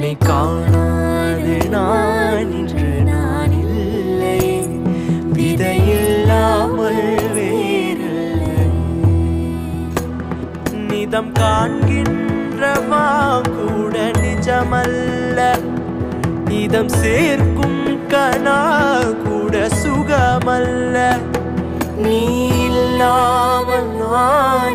உன்னை காணாது நான் இன்று நான் இல்லை, விதையில்லாமல் வேறில்லை. நிதம் காண்கின்றவா கூட நிஜமல்ல, இதம் சேர்க்கும் கனா கூட சுகமல்ல. நீ இல்லாமல் நான்